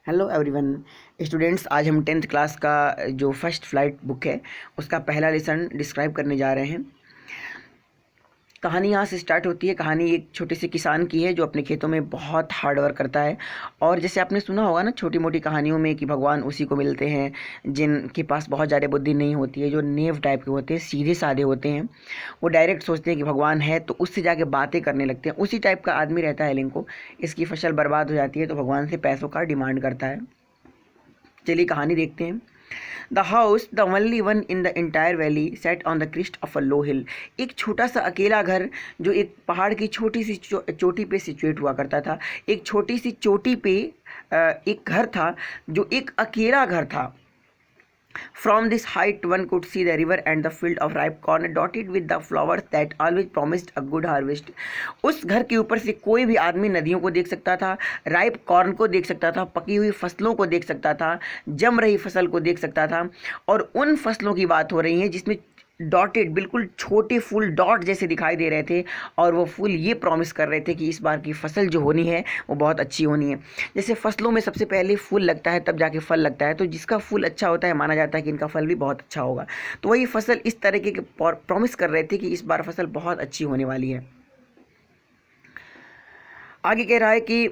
Hello everyone students, आज हम 10th class का जो फर्स्ट फ्लाइट बुक है उसका पहला लेसन डिस्क्राइब करने जा रहे हैं। कहानी यहाँ से स्टार्ट होती है। कहानी एक छोटे से किसान की है जो अपने खेतों में बहुत हार्ड वर्क करता है। और जैसे आपने सुना होगा ना छोटी मोटी कहानियों में कि भगवान उसी को मिलते हैं जिनके पास बहुत ज़्यादा बुद्धि नहीं होती है, जो नेव टाइप के होते हैं, सीधे साधे होते हैं। वो डायरेक्ट सोचते हैं कि भगवान है तो उससे जाके बातें करने लगते हैं। उसी टाइप का आदमी रहता है लिंको। इसकी फसल बर्बाद हो जाती है तो भगवान से पैसों का डिमांड करता है। चलिए कहानी देखते हैं। The house the only one in the entire valley set on the crest of a low hill. एक छोटा सा अकेला घर जो एक पहाड़ की छोटी सी चोटी पे सिचुएट हुआ करता था। एक छोटी सी चोटी पे एक घर था जो एक अकेला घर था। From this height, one could see the river and the field of ripe corn dotted with the flowers that always promised a good harvest. उस घर के ऊपर से कोई भी आदमी नदियों को देख सकता था, राइप कॉर्न को देख सकता था, पकी हुई फसलों को देख सकता था, जम रही फसल को देख सकता था। और उन फसलों की बात हो रही है जिसमें डॉटेड बिल्कुल छोटे फूल डॉट जैसे दिखाई दे रहे थे। और वो फूल ये प्रॉमिस कर रहे थे कि इस बार की फसल जो होनी है वो बहुत अच्छी होनी है। जैसे फसलों में सबसे पहले फूल लगता है तब जाके फल लगता है, तो जिसका फूल अच्छा होता है माना जाता है कि इनका फल भी बहुत अच्छा होगा। तो वही फसल इस तरीके के प्रॉमिस कर रहे थे कि इस बार फसल बहुत अच्छी होने वाली है। आगे कह रहा है कि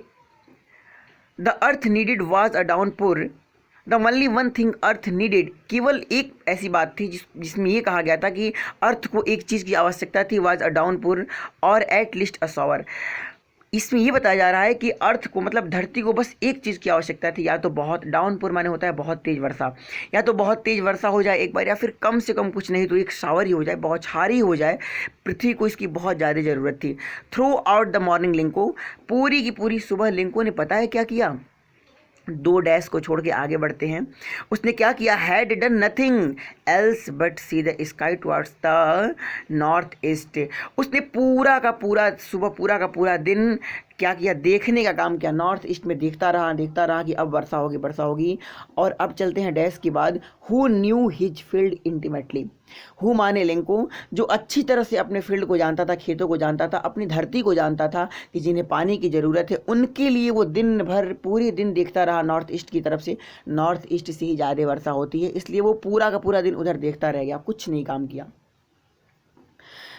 the earth needed was a downpour. The only one thing earth needed, केवल एक ऐसी बात थी जिसमें ये कहा गया था कि अर्थ को एक चीज़ की आवश्यकता थी, वाज अ डाउनपुर और एट लीस्ट अ शॉवर। इसमें ये बताया जा रहा है कि अर्थ को मतलब धरती को बस एक चीज़ की आवश्यकता थी, या तो बहुत डाउनपुर माने होता है बहुत तेज़ वर्षा, या तो बहुत तेज़ वर्षा हो जाए एक बार, या फिर कम से कम कुछ नहीं तो एक शावर ही हो जाए, बौछारी हो जाए। पृथ्वी को इसकी बहुत ज़्यादा ज़रूरत थी। थ्रू आउट द मॉर्निंग लिंको, पूरी की पूरी सुबह लिंको ने पता है क्या किया, दो डैश को छोड़ के आगे बढ़ते हैं। उसने क्या किया, had done nothing else but see the sky towards the north east. उसने पूरा का पूरा सुबह पूरा का पूरा दिन क्या किया, देखने का काम किया। नॉर्थ ईस्ट में देखता रहा कि अब वर्षा होगी। और अब चलते हैं डैश के बाद। Who knew his field intimately. Who माने लिंको, जो अच्छी तरह से अपने फील्ड को जानता था, खेतों को जानता था, अपनी धरती को जानता था कि जिन्हें पानी की ज़रूरत है उनके लिए वो दिन भर पूरे दिन देखता रहा नॉर्थ ईस्ट की तरफ से। नॉर्थ ईस्ट से ही ज़्यादा वर्षा होती है, इसलिए वो पूरा का पूरा दिन उधर देखता रह गया, कुछ नहीं काम किया।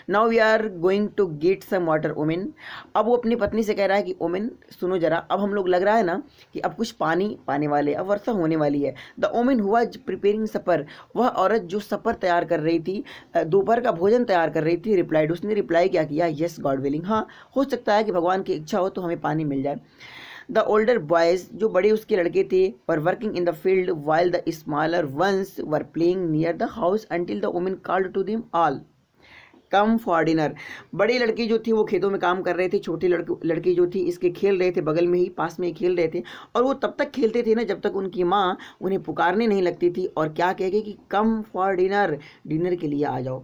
Now we are going to get some water woman. अब वो अपनी पत्नी से कह रहा है कि ओमेन सुनो जरा, अब हम लोग लग रहा है ना कि अब कुछ पानी पाने वाले, अब वर्षा होने वाली है। द ओमेन हुआ प्रिपेयरिंग सपर, वह औरत जो सपर तैयार कर रही थी, दोपहर का भोजन तैयार कर रही थी, रिप्लाइड, उसने रिप्लाई क्या किया, यस गॉड विलिंग, हाँ हो सकता है कि भगवान की इच्छा हो तो हमें पानी मिल जाए। द ओल्डर बॉयज, जो बड़े उसके लड़के थे, were working in the field while the smaller ones were playing near the house until the women called to them all come for dinner. बड़े लड़के जो थी वो खेतों में काम कर रहे थे, छोटे लड़के जो थी इसके खेल रहे थे, बगल में ही पास में ही खेल रहे थे। और वो तब तक खेलते थे ना जब तक उनकी माँ उन्हें पुकारने नहीं लगती थी और क्या कह गई कि कम फॉर डिनर, डिनर के लिए आ जाओ।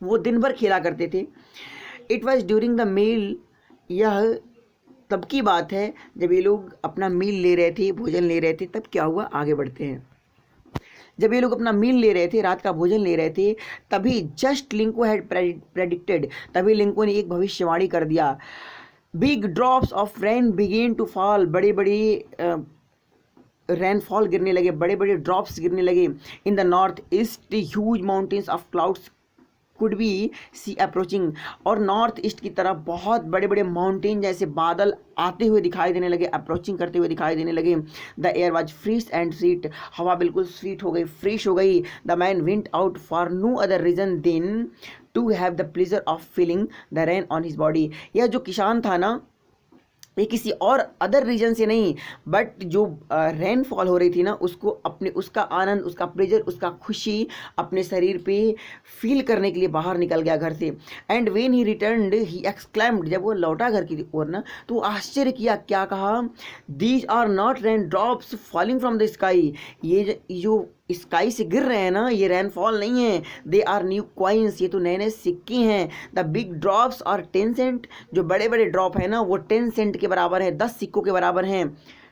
वो दिन भर खेला करते थे। It was during the meal, यह तब की बात है जब ये लोग अपना मील ले रहे थे, भोजन ले रहे थे। तब क्या हुआ, आगे बढ़ते हैं। जब ये लोग अपना मील ले रहे थे, रात का भोजन ले रहे थे, तभी जस्ट लिंको हैड प्रेडिक्टेड, तभी लिंको ने एक भविष्यवाणी कर दिया। Big drops of rain began to fall, बड़े बड़े रेनफॉल गिरने लगे, बड़े बड़े ड्रॉप्स गिरने लगे। In the north east huge mountains of clouds could be see approaching, और नॉर्थ ईस्ट की तरफ बहुत बड़े बड़े माउंटेन जैसे बादल आते हुए दिखाई देने लगे, अप्रोचिंग करते हुए दिखाई देने लगे। The air was fresh and sweet, हवा बिल्कुल स्वीट हो गई, फ्रेश हो गई। The man went out for no other reason than to have the pleasure of feeling the rain on his body. यह जो किसान था ना, ये किसी और अदर रीजन से नहीं, बट जो रेनफॉल हो रही थी ना उसको अपने, उसका आनंद, उसका प्लेजर, उसका खुशी अपने शरीर पे फील करने के लिए बाहर निकल गया घर से। And when he returned he exclaimed, जब वो लौटा घर की ओर ना तो आश्चर्य किया, क्या कहा, these are not rain drops falling from the sky, ये जो स्काई से गिर रहे हैं ना ये रेनफॉल नहीं है, दे आर न्यू कॉइन्स, ये तो नए नए सिक्के हैं। द बिग ड्रॉप्स और 10 सेंट, जो बड़े बड़े ड्रॉप है ना वो 10 सेंट के बराबर है, 10 सिक्कों के बराबर हैं।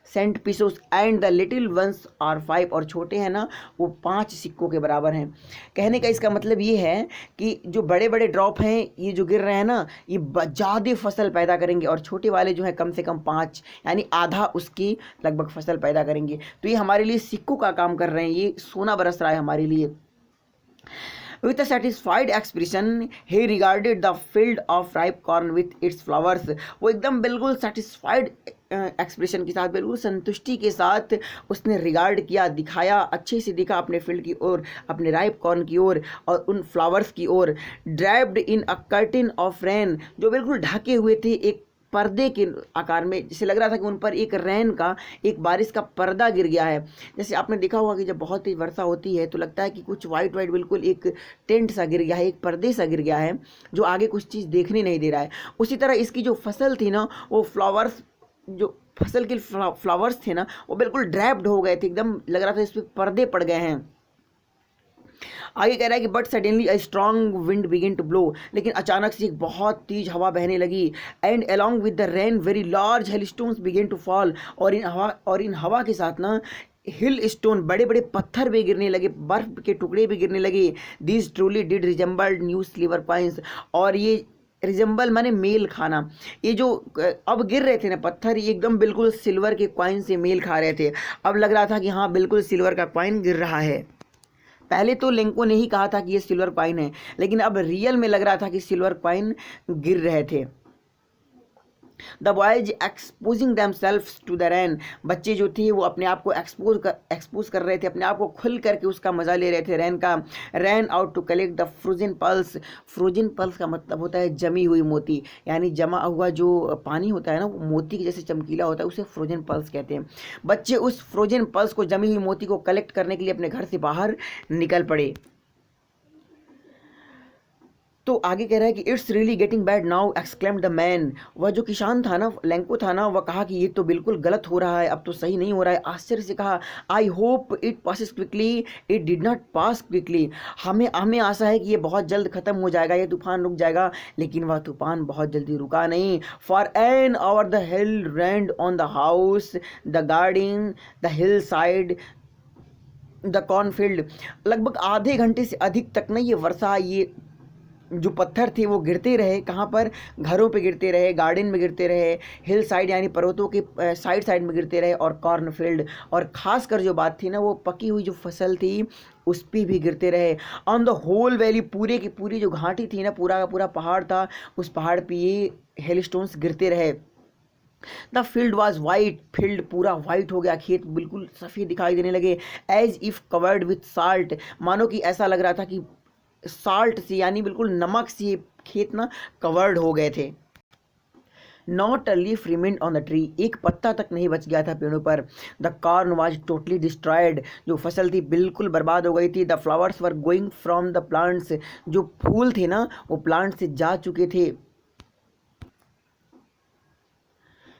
Cent pesos and the little ones are 5, और छोटे हैं ना वो 5 सिक्कों के बराबर हैं। कहने का इसका मतलब ये है कि जो बड़े बड़े ड्रॉप हैं ये जो गिर रहे हैं ना ये ज़्यादा फसल पैदा करेंगे, और छोटे वाले जो है कम से कम 5 यानी आधा उसकी लगभग फसल पैदा करेंगे। तो ये हमारे लिए सिक्कों का काम कर रहे हैं, ये सोना बरस रहा है हमारे लिए। With a satisfied expression, he regarded the field of ripe corn with its flowers. वो एकदम बिल्कुल satisfied एक्सप्रेशन के साथ, बिल्कुल संतुष्टि के साथ उसने रिगार्ड किया, दिखाया, अच्छे से दिखा अपने फील्ड की ओर, अपने राइप कॉर्न की ओर और उन फ्लावर्स की ओर। Drived in a curtain of rain, जो बिल्कुल ढके हुए थे एक पर्दे के आकार में, जैसे लग रहा था कि उन पर एक रैन का, एक बारिश का पर्दा गिर गया है। जैसे आपने देखा होगा कि जब बहुत तेज वर्षा होती है तो लगता है कि कुछ वाइट वाइट बिल्कुल एक टेंट सा गिर गया है, एक पर्दे सा गिर गया है जो आगे कुछ चीज़ देखने नहीं दे रहा है। उसी तरह इसकी जो फसल थी ना वो फ्लावर्स, जो फसल के फ्लावर्स थे ना वो बिल्कुल ड्रैप्ड हो गए थे, एकदम लग रहा था इस पर पर्दे पड़ गए हैं। आगे कह रहा है कि but suddenly a strong wind begin to blow, लेकिन अचानक से एक बहुत तेज हवा बहने लगी। And along with the rain very large hailstones begin to fall, और इन हवा के साथ ना हिल स्टोन, बड़े बड़े पत्थर भी गिरने लगे, बर्फ के टुकड़े भी गिरने लगे। This truly did resembled new silver coins, और ये रिजेंबल माने मेल खाना, ये जो अब गिर रहे थे ना पत्थर ये एकदम बिल्कुल सिल्वर के कॉइन से मेल खा रहे थे। अब लग रहा था कि हाँ बिल्कुल सिल्वर का कॉइन गिर रहा है। पहले तो लेंको ने ही कहा था कि ये सिल्वर कॉइन है, लेकिन अब रियल में लग रहा था कि सिल्वर कॉइन गिर रहे थे। The boys exposing themselves to the rain, बच्चे जो थे वो अपने आप को एक्सपोज कर रहे थे, अपने आप को खुल करके उसका मज़ा ले रहे थे रैन का। Ran out to collect the frozen pearls, frozen pearls का मतलब होता है जमी हुई मोती, यानी जमा हुआ जो पानी होता है ना वो मोती के जैसे चमकीला होता है, उसे फ्रोजन पल्स कहते हैं। बच्चे उस फ्रोजन पल्स को, जमी हुई मोती को कलेक्ट करने के लिए अपने घर से बाहर निकल पड़े। तो आगे कह रहा है कि it's really getting bad now exclaimed the man, वह जो किसान था ना, लेंको था ना, वह कहा कि ये तो बिल्कुल गलत हो रहा है, अब तो सही नहीं हो रहा है। आश्चर्य से कहा I hope it passes quickly, it did not pass quickly, हमें हमें आशा है कि ये बहुत जल्द खत्म हो जाएगा, ये तूफान रुक जाएगा, लेकिन वह तूफान बहुत जल्दी रुका नहीं। For an hour the hail rained on the house, the garden, the hillside, the cornfield, लगभग आधे घंटे से अधिक तक ना ये वर्षा, ये जो पत्थर थे वो गिरते रहे, कहाँ पर, घरों पे गिरते रहे, गार्डन में गिरते रहे, हिल साइड यानी पर्वतों के साइड साइड में गिरते रहे, और कॉर्नफील्ड, और ख़ासकर जो बात थी ना वो पकी हुई जो फसल थी उस पर भी गिरते रहे। ऑन द होल वैली, पूरे की पूरी जो घाटी थी ना, पूरा का पूरा पहाड़ था, उस पहाड़ पे ये हेल स्टोन्स गिरते रहे। The field was white, field पूरा वाइट हो गया, खेत बिल्कुल सफ़ेद दिखाई देने लगे। As if covered with salt, मानो कि ऐसा लग रहा था कि साल्ट से यानी बिल्कुल नमक से खेत ना कवर्ड हो गए थे। Not a leaf remained on the tree, एक पत्ता तक नहीं बच गया था पेड़ों पर। The corn was totally destroyed, जो फसल थी बिल्कुल बर्बाद हो गई थी। The flowers were going from the plants, जो फूल थे ना वो प्लांट से जा चुके थे।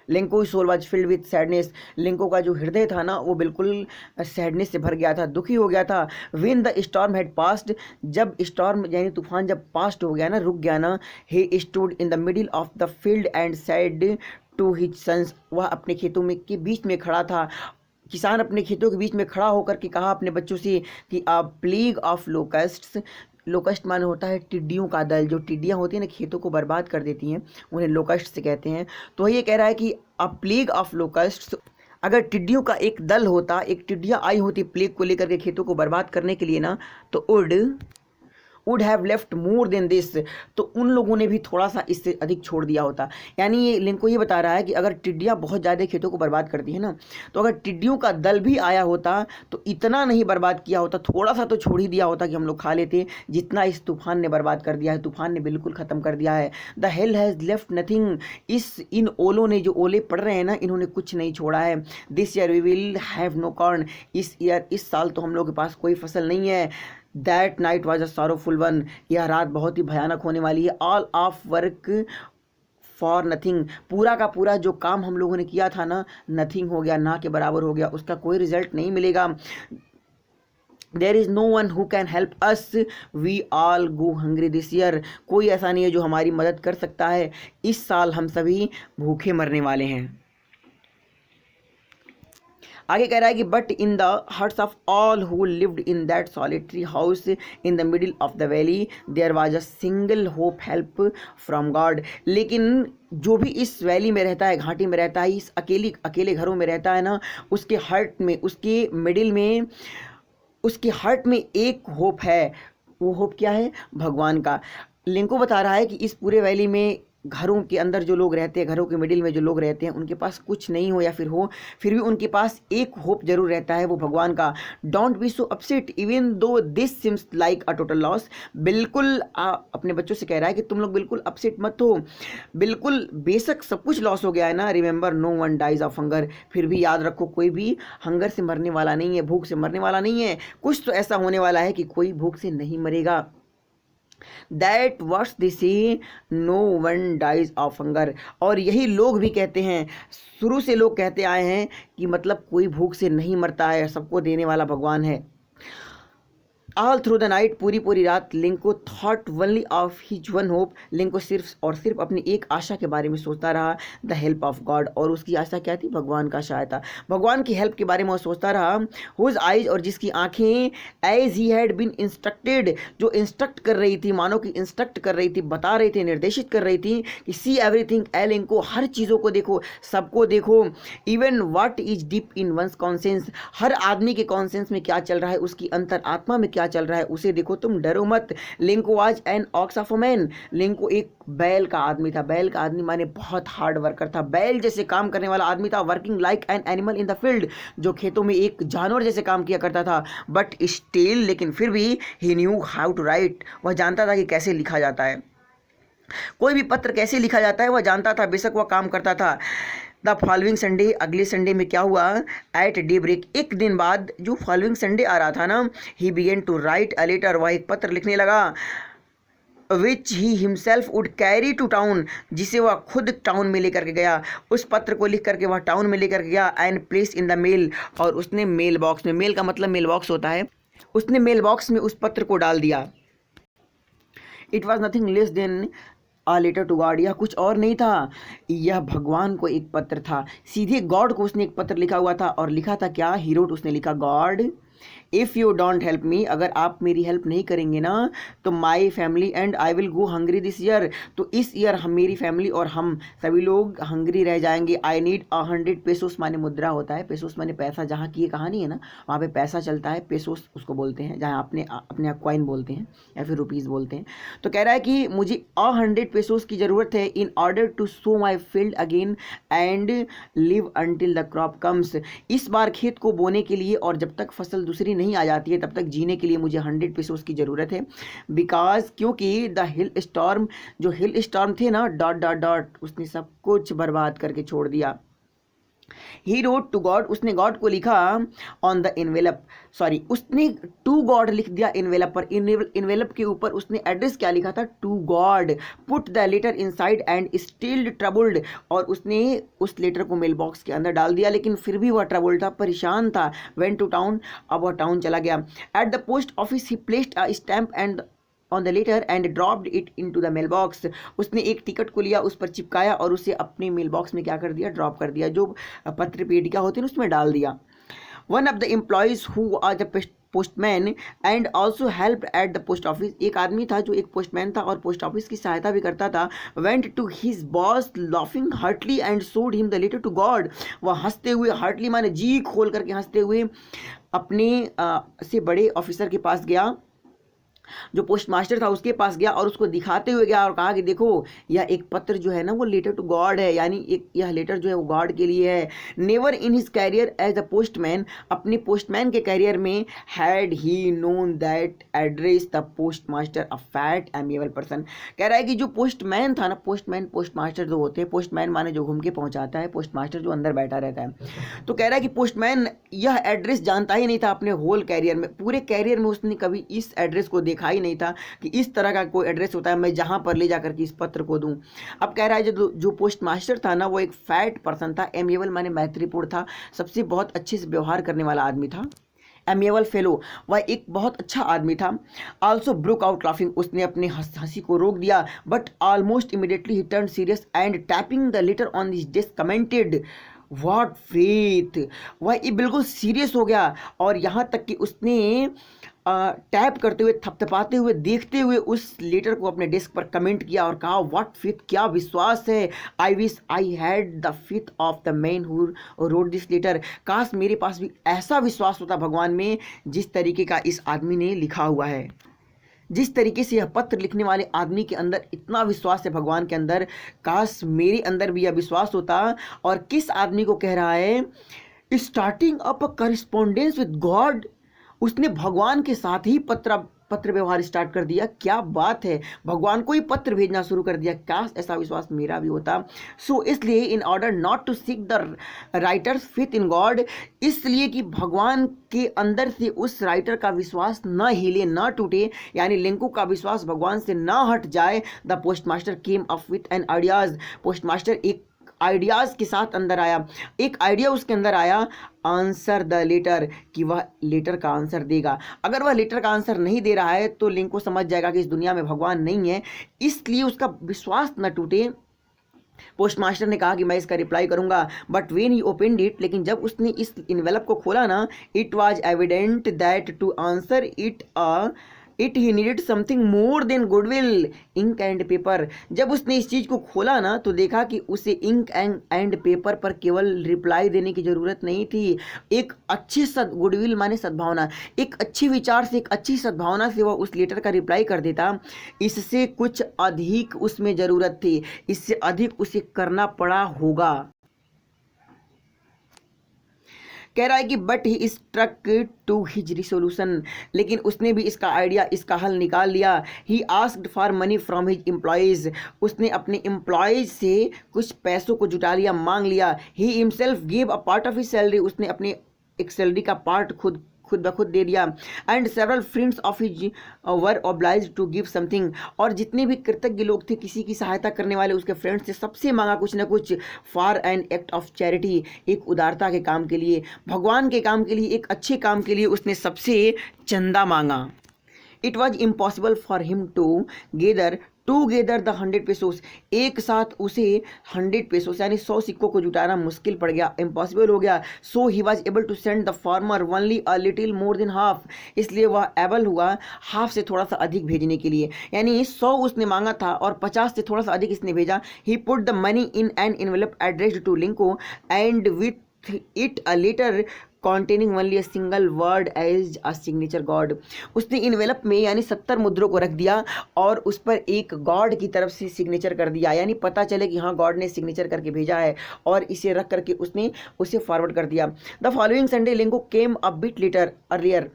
Lencho soul was filled with sadness, Lencho का जो हृदय था ना वो बिल्कुल सैडनेस से भर गया था, दुखी हो गया था। When the storm had passed, जब स्टॉर्म यानी तूफान जब पास्ट हो गया ना, रुक गया ना, he stood in the middle of the field and said to his sons, वह अपने खेतों में के बीच में खड़ा था। किसान अपने खेतों के बीच में खड़ा होकर के कहा अपने बच्चों से कि आ प्लेग ऑफ लोकस्ट्स, लोकस्ट माने होता है टिड्डियों का दल, जो टिड्डियाँ होती हैं ना खेतों को बर्बाद कर देती हैं उन्हें लोकस्ट से कहते हैं। तो ये कह रहा है कि अ प्लेग ऑफ लोकस्ट, अगर टिड्डियों का एक दल होता, एक टिड्डियाँ आई होती प्लेग को लेकर के खेतों को बर्बाद करने के लिए ना, तो would have left more than this, तो उन लोगों ने भी थोड़ा सा इससे अधिक छोड़ दिया होता। यानी ये लिंको ये बता रहा है कि अगर टिड्डियाँ बहुत ज़्यादा खेतों को बर्बाद करती है ना, तो अगर टिड्डियों का दल भी आया होता तो इतना नहीं बर्बाद किया होता, थोड़ा सा तो छोड़ ही दिया होता कि हम लोग खा लेते, जितना इस तूफान ने बर्बाद कर दिया है। तूफान ने बिल्कुल ख़त्म कर दिया है। The hail has left nothing, इन ओलों ने, जो ओले पड़ रहे हैं ना, इन्होंने कुछ नहीं छोड़ा है। This year we will have no corn, इस साल तो हम लोग के पास कोई फसल नहीं है। That night was a sorrowful one, यह रात बहुत ही भयानक होने वाली है। All of work for nothing, पूरा का पूरा जो काम हम लोगों ने किया था ना, नथिंग हो गया, ना के बराबर हो गया, उसका कोई रिजल्ट नहीं मिलेगा। There is no one who can help us, we all go hungry this year, कोई ऐसा नहीं है जो हमारी मदद कर सकता है, इस साल हम सभी भूखे मरने वाले हैं। आगे कह रहा है कि but in the hearts of all who lived in that solitary house in the middle of the valley there was a single hope, help from God. लेकिन जो भी इस वैली में रहता है, घाटी में रहता है, इस अकेले घरों में रहता है ना, उसके हार्ट में, उसके मिडिल में, उसके हार्ट में एक होप है। वो होप क्या है? भगवान का। लिंको बता रहा है कि इस पूरे वैली में घरों के अंदर जो लोग रहते हैं, घरों के मिडिल में जो लोग रहते हैं, उनके पास कुछ नहीं हो या फिर हो, फिर भी उनके पास एक होप जरूर रहता है, वो भगवान का। Don't be so upset even though this seems like a total loss. बिल्कुल अपने बच्चों से कह रहा है कि तुम लोग बिल्कुल अपसेट मत हो, बिल्कुल बेशक सब कुछ लॉस हो गया है ना, remember no one dies of hunger, फिर भी याद रखो कोई भी हंगर से मरने वाला नहीं है, भूख से मरने वाला नहीं है। कुछ तो ऐसा होने वाला है कि कोई भूख से नहीं मरेगा। That words they say no one dies of hunger. और यही लोग भी कहते हैं, शुरू से लोग कहते आए हैं कि मतलब कोई भूख से नहीं मरता है, सबको देने वाला भगवान है। ऑल थ्रू द नाइट, पूरी पूरी रात Lencho thought only of his one hope, Lencho सिर्फ और सिर्फ अपनी एक आशा के बारे में सोचता रहा, द हेल्प ऑफ गॉड। और उसकी आशा क्या थी? भगवान का सहायता, भगवान की हेल्प के बारे में वो सोचता रहा। हुज आइज, और जिसकी आंखें, as he had been instructed, जो इंस्ट्रक्ट कर रही थी, मानो कि इंस्ट्रक्ट कर रही थी, बता रही थी, निर्देशित कर रही थी कि सी एवरीथिंग, ए लिंको, हर चीज़ों को देखो, सबको देखो। Even what is deep in one's conscience, हर आदमी के कॉन्सेंस में क्या चल रहा है, उसकी अंतर आत्मा में क्या चल रहा है, उसे देखो, तुम डरो मत। Lencho was an ox of a man, Lencho एक बैल का आदमी था। बैल का आदमी माने बहुत हार्ड वर्कर था, बैल जैसे काम करने वाला आदमी था। Working like an animal in the field, जो खेतों में एक जानवर जैसे काम किया करता था। बट स्टिल, लेकिन फिर भी, ही न्यू हाउ टू राइट, वह जानता था कि कैसे लिखा जाता है, कोई भी पत्र कैसे लिखा जाता है वह जानता था, बेशक वह काम करता था। द फॉलोइंग संडे, अगले संडे में क्या हुआ? एट डे ब्रेक, एक दिन बाद जो फॉलोइंग संडे आ रहा था ना, he began to write a letter, वह एक पत्र लिखने लगा, which he himself would carry to town, जिसे वह खुद टाउन में लेकर के गया। उस पत्र को लिख करके वह टाउन में लेकर के गया, and place in the mail, और उसने मेल बॉक्स में, मेल का मतलब मेल बॉक्स होता है, उसने मेल बॉक्स में उस पत्र को डाल दिया। It was nothing less than a letter to God, यह कुछ और नहीं था, यह भगवान को एक पत्र था, सीधे गॉड को उसने एक पत्र लिखा हुआ था। और लिखा था क्या? ही रोट, उसने लिखा, God if you don't help me, अगर आप मेरी हेल्प नहीं करेंगे ना, तो my family and I will go hungry this year, तो इस ईयर हम, मेरी फैमिली और हम सभी लोग हंग्री रह जाएंगे। आई नीड 100 पेसोस, माने मुद्रा होता है, पेसोस माने पैसा, जहाँ की ये कहानी है ना वहाँ पे पैसा चलता है, पेसोस उसको बोलते हैं, जहाँ अपने आप कॉइन बोलते हैं या फिर रुपीज़ बोलते हैं। तो कह रहा है कि मुझे 100 पेसोस की ज़रूरत है, in order to sow my field again and live until the crop comes, इस बार खेत को बोने के लिए, और जब तक फसल दूसरी नहीं आ जाती है तब तक जीने के लिए मुझे 100 पेसोस की ज़रूरत है। बिकॉज, क्योंकि द हिल स्टॉर्म, जो हिल स्टॉर्म थे ना, डॉट डॉट डॉट, उसने सब कुछ बर्बाद करके छोड़ दिया। ही रोट टू गॉड, उसने गॉड को लिखा, ऑन द इनवेलप, सॉरी उसने टू गॉड लिख दिया इनवेलप पर, इनवेलप के ऊपर उसने एड्रेस क्या लिखा था? To God. Put the letter inside and still troubled, और उसने उस लेटर को मेल बॉक्स के अंदर डाल दिया, लेकिन फिर भी वह ट्रबल्ड था, परेशान था। वेंट टू टाउन, अब वह टाउन चला गया। At the post office he placed a stamp and on the letter and dropped it into the mail box, उसने एक टिकट को लिया, उस पर चिपकाया और उसे अपने मेल बॉक्स में क्या कर दिया? ड्रॉप कर दिया, जो पत्र पेटिका होती है उसमें डाल दिया। One of the employees who are the postman and also help at the post office, एक आदमी था जो एक पोस्टमैन था और पोस्ट ऑफिस की सहायता भी करता था। Went to his boss laughing heartily and showed him the letter to God, वह हंसते हुए, हार्टली माने जी खोल करके हंसते हुए, अपने से बड़े ऑफिसर के पास गया, जो पोस्ट मास्टर था उसके पास गया और उसको दिखाते हुए गया और कहा कि देखो यह एक पत्र जो है ना वो लेटर टू गॉड है, यानी एक यह लेटर जो है वो गॉड के लिए है। Never in his career as a postman, अपने पोस्टमैन के कैरियर में had he known that address the post master a fat amiable person. कह रहा है कि जो पोस्टमैन था ना, पोस्टमैन पोस्ट मास्टर जो होते हैं, पोस्टमैन माने जो घूम के पहुंचाता है, पोस्ट मास्टर जो अंदर बैठा रहता है। तो कह रहा है कि पोस्टमैन यह एड्रेस जानता ही नहीं था अपने होल कैरियर में, पूरे कैरियर में उसने कभी इस एड्रेस को देखा ही नहीं था कि इस तरह का कोई एड्रेस होता है मैं जहां पर ले जाकर के इस पत्र को दूं। अब कह रहा है जो पोस्ट मास्टर था ना वो एक फैट पर्सन था, एमिएबल माने मैत्रीपूर्ण था, सबसे बहुत अच्छे से व्यवहार करने वाला आदमी था। एमिएबल फेलो, वह एक बहुत अच्छा आदमी था। आल्सो ब्रोक आउट लाफिंग, उसने अपने हंसी को रोक दिया। But almost immediately he turn serious and tapping the later on this desk commented, what faith. वह ये बिल्कुल सीरियस हो गया और यहाँ तक कि उसने टैप करते हुए, थपथपाते हुए, देखते हुए उस लेटर को अपने डेस्क पर कमेंट किया और कहा, व्हाट फेथ, क्या विश्वास है। I wish I had the faith of the man who wrote this letter. काश मेरे पास भी ऐसा विश्वास होता भगवान में जिस तरीके का इस आदमी ने लिखा हुआ है। जिस तरीके से यह पत्र लिखने वाले आदमी के अंदर इतना विश्वास है भगवान के अंदर, काश मेरे अंदर भी यह विश्वास होता। और किस आदमी को कह रहा है? Starting up a correspondence with God. उसने भगवान के साथ ही पत्र व्यवहार स्टार्ट कर दिया। क्या बात है, भगवान को ही पत्र भेजना शुरू कर दिया। काश ऐसा विश्वास मेरा भी होता। सो इसलिए in order not to seek the writer's faith in God, इसलिए कि भगवान के अंदर से उस राइटर का विश्वास न हिले, न टूटे, यानी लिंको का विश्वास भगवान से न हट जाए, the postmaster came up with an ideas. Postmaster एक आइडियाज़ के साथ अंदर आया। एक आइडिया उसके अंदर आया, आंसर द लेटर, कि वह लेटर का आंसर देगा। अगर वह लेटर का आंसर नहीं दे रहा है तो लिंको समझ जाएगा कि इस दुनिया में भगवान नहीं है, इसलिए उसका विश्वास न टूटे। पोस्टमास्टर ने कहा कि मैं इसका रिप्लाई करूंगा, but when he opened it, लेकिन जब उसने इस इन्वेलप को खोला ना, it was evident that to answer it he needed something more than goodwill, ink and paper. जब उसने इस चीज़ को खोला ना तो देखा कि उसे इंक एंड पेपर पर केवल रिप्लाई देने की ज़रूरत नहीं थी। एक अच्छी गुडविल माने सद्भावना, एक अच्छे विचार से, एक अच्छी सद्भावना से वह उस लेटर का रिप्लाई कर देता। इससे कुछ अधिक उसमें ज़रूरत थी, इससे अधिक उसे करना पड़ा होगा। कह रहा है कि but he struck to his resolution, लेकिन उसने भी इसका आइडिया, इसका हल निकाल लिया। He asked for money from his employees, उसने अपने एम्प्लॉयज़ से कुछ पैसों को जुटा लिया, मांग लिया। He himself give a part of his salary, उसने अपने एक सैलरी का पार्ट खुद ब खुद दे दिया। And several friends of his were obliged to give something, और जितने भी कृतज्ञ लोग थे, किसी की सहायता करने वाले उसके फ्रेंड्स थे, सबसे मांगा कुछ ना कुछ, for an act of charity, एक उदारता के काम के लिए, भगवान के काम के लिए, एक अच्छे काम के लिए उसने सबसे चंदा मांगा। It was impossible for him to gather the 100 pesos, एक साथ उसे 100 पेसोस यानी 100 सिक्कों को जुटाना मुश्किल पड़ गया, इम्पॉसिबल हो गया। So he was able to send the farmer only a little more than half, इसलिए वह एबल हुआ हाफ से थोड़ा सा अधिक भेजने के लिए, यानी 100 उसने मांगा था और 50 से थोड़ा सा अधिक इसने भेजा। He put the money in an envelope addressed to Lencho and with it a letter containing only a single word as a signature God, उसने इन्वेलप में यानी 70 मुद्रों को रख दिया और उस पर एक गॉड की तरफ से सिग्नेचर कर दिया, यानी पता चले कि हाँ गॉड ने सिग्नेचर करके भेजा है, और इसे रख करके उसने उसे फॉरवर्ड कर दिया। The following Sunday Lencho came a bit later earlier,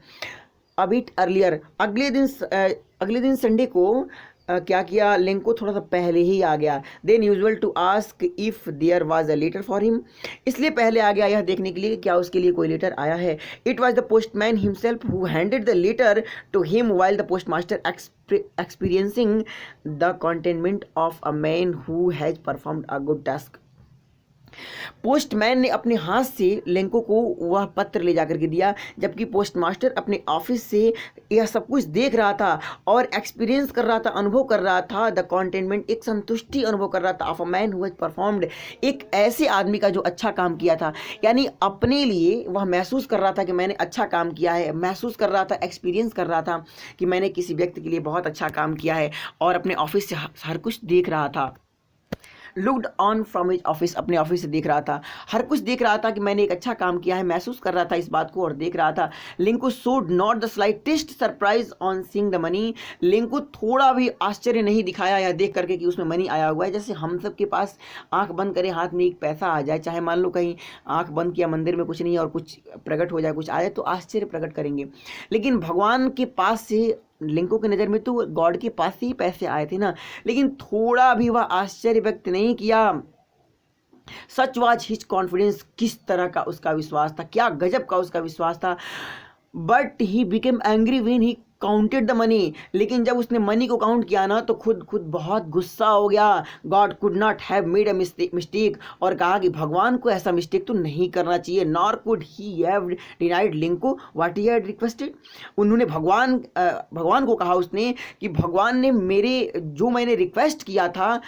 अगले दिन संडे को क्या किया, लिंको थोड़ा सा पहले ही आ गया। Than usual to ask if there was a letter for him, इसलिए पहले आ गया यह देखने के लिए कि क्या उसके लिए कोई लेटर आया है। It was the postman himself who handed the letter to him while the postmaster experiencing the contentment of a man who has performed a good task. Postman ने अपने हाथ से लिंको को वह पत्र ले जाकर के दिया, जबकि पोस्टमास्टर अपने ऑफिस से यह सब कुछ देख रहा था और एक्सपीरियंस कर रहा था, अनुभव कर रहा था, द कॉन्टेनमेंट, एक संतुष्टि अनुभव कर रहा था, of a man who has performed, एक ऐसे आदमी का जो अच्छा काम किया था, यानी अपने लिए वह महसूस कर रहा था कि मैंने अच्छा काम किया है, महसूस कर रहा था, एक्सपीरियंस कर रहा था कि मैंने किसी व्यक्ति के लिए बहुत अच्छा काम किया है, और अपने ऑफिस से हर कुछ देख रहा था। Looked on from his office, अपने ऑफिस से देख रहा था, हर कुछ देख रहा था कि मैंने एक अच्छा काम किया है, महसूस कर रहा था इस बात को और देख रहा था। Lencho showed not the slightest surprise on seeing the money, Lencho थोड़ा भी आश्चर्य नहीं दिखाया यह देख करके कि उसमें मनी आया हुआ है। जैसे हम सब के पास आंख बंद करें हाथ में एक पैसा आ जाए, चाहे मान लो कहीं आंख बंद किया मंदिर में कुछ नहीं और कुछ प्रकट हो जाए, कुछ आए तो आश्चर्य प्रकट करेंगे, लेकिन भगवान के पास से, लिंको की नज़र में तो गॉड के पास से ही पैसे आए थे ना, लेकिन थोड़ा भी वह आश्चर्य व्यक्त नहीं किया। सच वाज हिज कॉन्फिडेंस, किस तरह का उसका विश्वास था, क्या गजब का उसका विश्वास था। But he became angry when he counted the money, लेकिन जब उसने मनी को काउंट किया ना तो खुद बहुत गुस्सा हो गया। God could not have made a mistake, और कहा कि भगवान को ऐसा मिस्टेक तो नहीं करना चाहिए। Nor could he have denied Lencho what he had requested, उन्होंने भगवान को कहा उसने कि भगवान ने मैंने रिक्वेस्ट किया था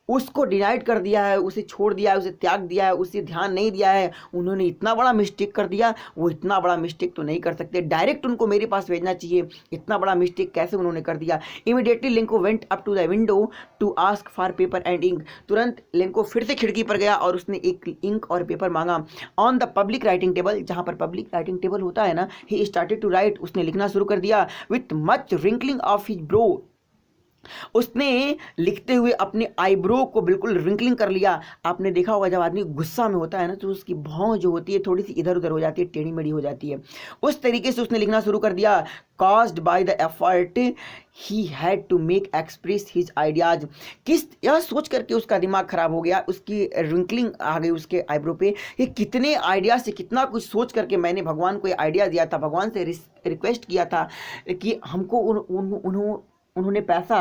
उसको डिनाइड कर दिया है, उसे छोड़ दिया है, उसे त्याग दिया है, उसे ध्यान नहीं दिया है, उन्होंने इतना बड़ा मिस्टेक कर दिया। वो इतना बड़ा मिस्टेक तो नहीं कर सकते, डायरेक्ट उनको मेरे पास भेजना चाहिए। इतना बड़ा मिस्टेक कैसे उन्होंने कर दिया। Immediately Lencho went up to the window to ask for paper and ink. तुरंत लिंको फिर से खिड़की पर गया और उसने एक इंक और पेपर मांगा। On the public writing table, जहाँ पर पब्लिक राइटिंग टेबल होता है ना, ही स्टार्टेड टू राइट। उसने लिखना शुरू कर दिया। With much wrinkling of his bro, उसने लिखते हुए अपने आईब्रो को बिल्कुल रिंकलिंग कर लिया। आपने देखा होगा जब आदमी गुस्सा में होता है ना, तो उसकी भौं जो होती है थोड़ी सी इधर उधर हो जाती है, टेढ़ी मेढ़ी हो जाती है। उस तरीके से उसने लिखना शुरू कर दिया। Caused by the effort he had to make express his ideas. किस यह सोच करके उसका दिमाग खराब हो गया, उसकी रिंकलिंग आ गई उसके आईब्रो पे। ये कितने आइडिया से, कितना कुछ सोच करके मैंने भगवान को ये आइडिया दिया था, भगवान से रिक्वेस्ट किया था कि हमको उन्होंने पैसा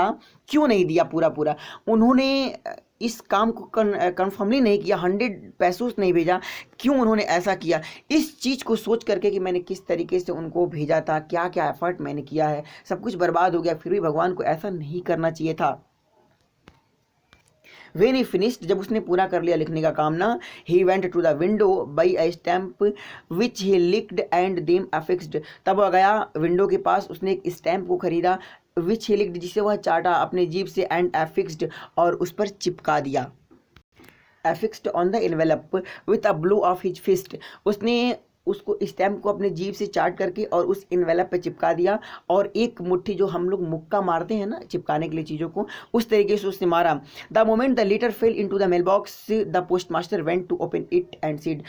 क्यों नहीं दिया पूरा पूरा। उन्होंने इस काम को कन्फर्मली नहीं किया, 100 पैसों नहीं भेजा, क्यों उन्होंने ऐसा किया। इस चीज़ को सोच करके कि मैंने किस तरीके से उनको भेजा था, क्या क्या एफर्ट मैंने किया है, सब कुछ बर्बाद हो गया। फिर भी भगवान को ऐसा नहीं करना चाहिए था। When he finished, जब उसने पूरा कर लिया लिखने का काम ना, he went to the window by a stamp which he licked and them affixed। तब वह गया विंडो के पास, उसने एक स्टैम्प को खरीदा, which he licked, जिसे वह चाटा अपने जीभ से, and affixed, और उस पर चिपका दिया। affixed on the envelope with a blow of his fist, उसने उसको स्टैम्प को अपने जीभ से चाट करके और उस इन्वेलप पे चिपका दिया। और एक मुट्ठी जो हम लोग मुक्का मारते हैं ना चिपकाने के लिए चीज़ों को, उस तरीके से उसने मारा। The moment the letter fell into the mail box the post master went to open it and said.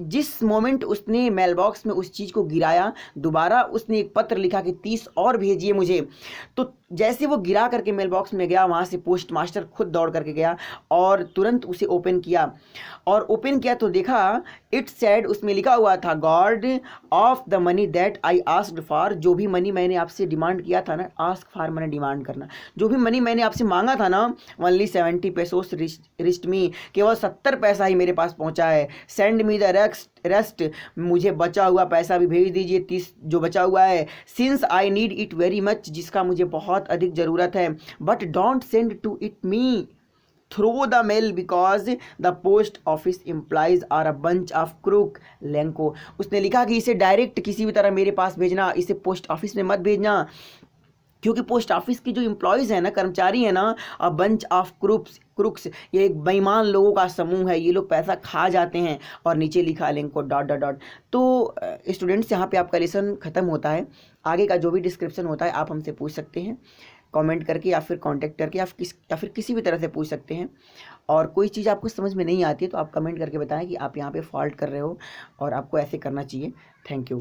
जिस मोमेंट उसने मेल बॉक्स में उस चीज़ को गिराया, दोबारा उसने एक पत्र लिखा कि 30 और भेजिए मुझे। तो जैसे वो गिरा करके मेल बॉक्स में गया, वहाँ से पोस्ट मास्टर खुद दौड़ करके गया और तुरंत उसे ओपन किया। और ओपन किया तो देखा, इट सेड, उसमें लिखा हुआ था, God of the money that I asked for. जो भी मनी मैंने आपसे डिमांड किया था ना, आस्क फॉर मैंने डिमांड करना, जो भी मनी मैंने आपसे मांगा था ना, ओनली 70 पेसोस रिस्ट मी, केवल 70 पैसा ही मेरे पास पहुंचा है। सेंड मी द रेस्ट, मुझे बचा हुआ पैसा भी भेज दीजिए, 30 जो बचा हुआ है। Since I need it very much, जिसका मुझे बहुत अधिक ज़रूरत है। But don't send to it me through the mail because the post office employees are a bunch of crook Lencho. उसने लिखा कि इसे डायरेक्ट किसी भी तरह मेरे पास भेजना, इसे पोस्ट ऑफिस में मत भेजना, क्योंकि पोस्ट ऑफिस की जो इम्प्लॉयज़ हैं ना, कर्मचारी हैं ना, अ बंच ऑफ क्रुक्स, ये एक बेईमान लोगों का समूह है, ये लोग पैसा खा जाते हैं। और नीचे लिखा link co dot dot dot. तो स्टूडेंट्स, यहाँ पे आपका लेसन ख़त्म होता है। आगे का जो भी डिस्क्रिप्शन होता है आप हमसे पूछ सकते हैं कमेंट करके, या फिर कांटेक्ट करके, या फिर किसी भी तरह से पूछ सकते हैं। और कोई चीज़ आपको समझ में नहीं आती है तो आप कमेंट करके बताएं कि आप यहाँ पे फॉल्ट कर रहे हो और आपको ऐसे करना चाहिए। Thank you.